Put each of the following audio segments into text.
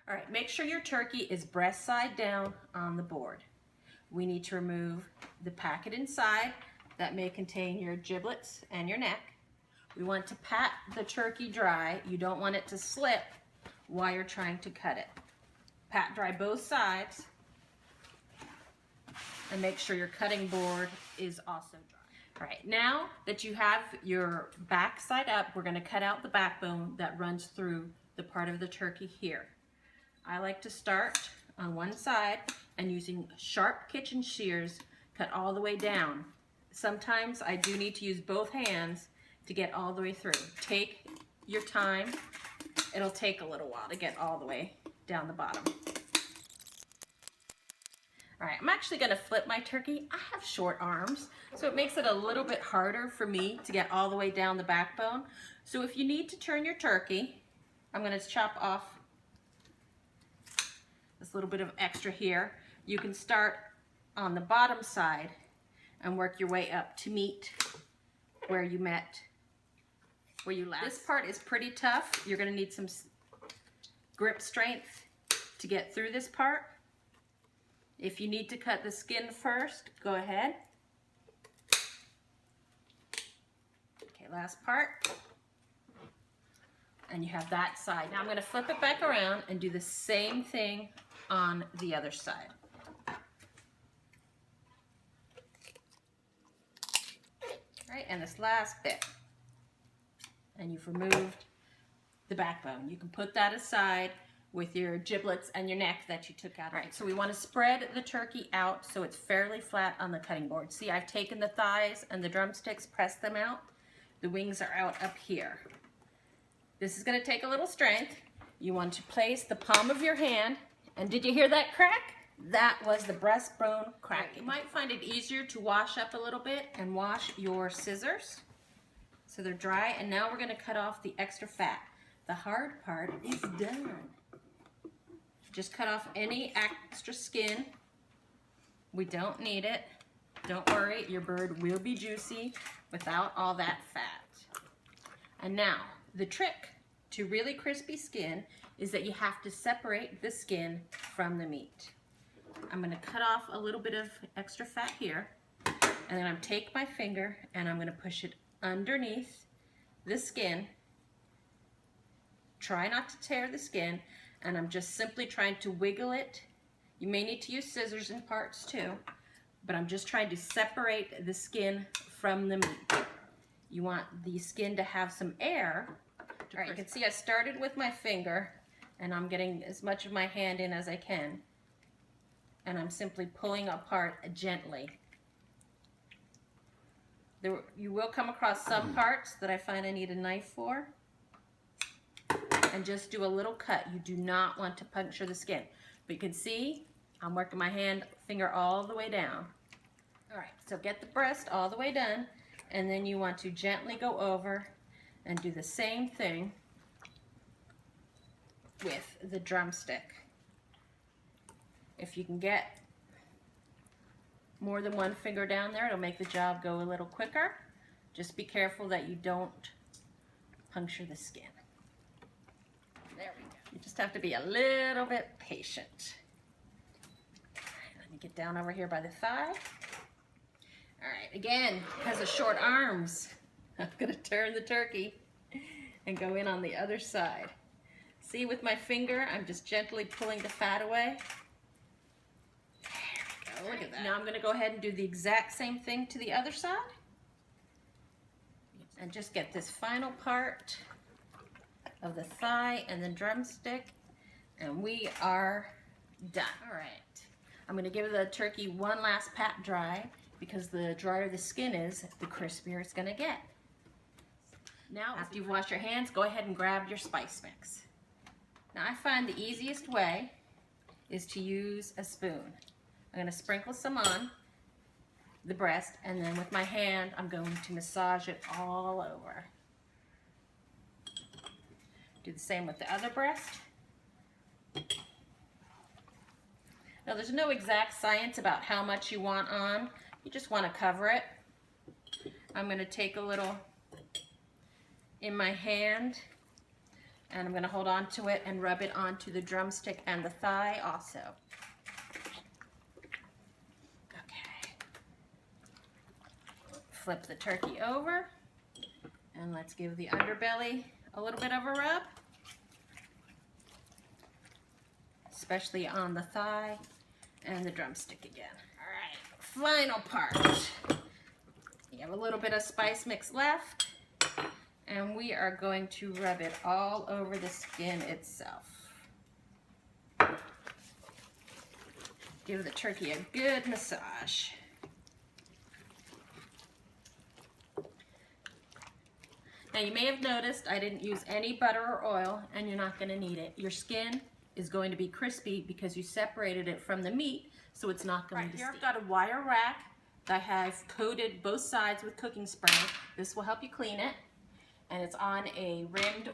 All right, make sure your turkey is breast side down on the board. We need to remove the packet inside that may contain your giblets and your neck. We want to pat the turkey dry. You don't want it to slip while you're trying to cut it. Pat dry both sides and make sure your cutting board is also dry. All right, now that you have your back side up, we're going to cut out the backbone that runs through the part of the turkey here. I like to start on one side and using sharp kitchen shears cut all the way down. Sometimes I do need to use both hands to get all the way through. Take your time. It'll take a little while to get all the way down the bottom. All right, I'm actually gonna flip my turkey. I have short arms, so it makes it a little bit harder for me to get all the way down the backbone. So if you need to turn your turkey, I'm gonna chop off this little bit of extra here. You can start on the bottom side and work your way up to meet where you last. This part is pretty tough. You're gonna need some grip strength to get through this part. If you need to cut the skin first, go ahead. Okay, last part. And you have that side. Now I'm gonna flip it back around and do the same thing on the other side. All right, and this last bit. And you've removed the backbone. You can put that aside with your giblets and your neck that you took out. All right, so we want to spread the turkey out so it's fairly flat on the cutting board. See, I've taken the thighs and the drumsticks, pressed them out. The wings are out up here. This is going to take a little strength. You want to place the palm of your hand, and did you hear that crack? That was the breastbone cracking. You might find it easier to wash up a little bit and wash your scissors so they're dry. And now we're going to cut off the extra fat. The hard part is done. Just cut off any extra skin. We don't need it. Don't worry, your bird will be juicy without all that fat. And now, the trick to really crispy skin is that you have to separate the skin from the meat. I'm going to cut off a little bit of extra fat here, and then I'm take my finger and I'm going to push it underneath the skin. Try not to tear the skin, and I'm just simply trying to wiggle it. You may need to use scissors in parts too, but I'm just trying to separate the skin from the meat. You want the skin to have some air. All right, you can see I started with my finger, and I'm getting as much of my hand in as I can, and I'm simply pulling apart gently. You will come across some parts that I find I need a knife for, and just do a little cut. You do not want to puncture the skin. But you can see I'm working my finger all the way down. All right, so get the breast all the way done, and then you want to gently go over and do the same thing with the drumstick. If you can get more than one finger down there, it'll make the job go a little quicker. Just be careful that you don't puncture the skin. There we go. You just have to be a little bit patient. Let me get down over here by the thigh. All right, again, because of short arms, I'm going to turn the turkey and go in on the other side. See, with my finger, I'm just gently pulling the fat away. There we go, look at that. Now I'm going to go ahead and do the exact same thing to the other side. And just get this final part of the thigh and the drumstick, and we are done. All right, I'm going to give the turkey one last pat dry, because the drier the skin is, the crispier it's going to get. Now, after you've washed your hands, go ahead and grab your spice mix. Now, I find the easiest way is to use a spoon. I'm going to sprinkle some on the breast, and then with my hand, I'm going to massage it all over. Do the same with the other breast. Now, there's no exact science about how much you want on. You just want to cover it. I'm going to take a little in my hand And I'm going to hold on to it and rub it onto the drumstick and the thigh also. Okay. Flip the turkey over and let's give the underbelly a little bit of a rub, especially on the thigh and the drumstick again. All right, final part. You have a little bit of spice mix left, and we are going to rub it all over the skin itself. Give the turkey a good massage. Now you may have noticed I didn't use any butter or oil, and you're not going to need it. Your skin is going to be crispy because you separated it from the meat, so it's not going to steam. Here I've got a wire rack that has coated both sides with cooking spray. This will help you clean it, and it's on a rimmed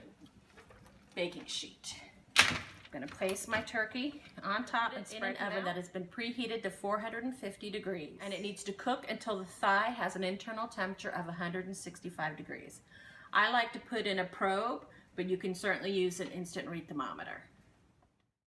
baking sheet. I'm going to place my turkey on top and spread an oven that has been preheated to 450 degrees, and it needs to cook until the thigh has an internal temperature of 165 degrees. I like to put in a probe, but you can certainly use an instant read thermometer.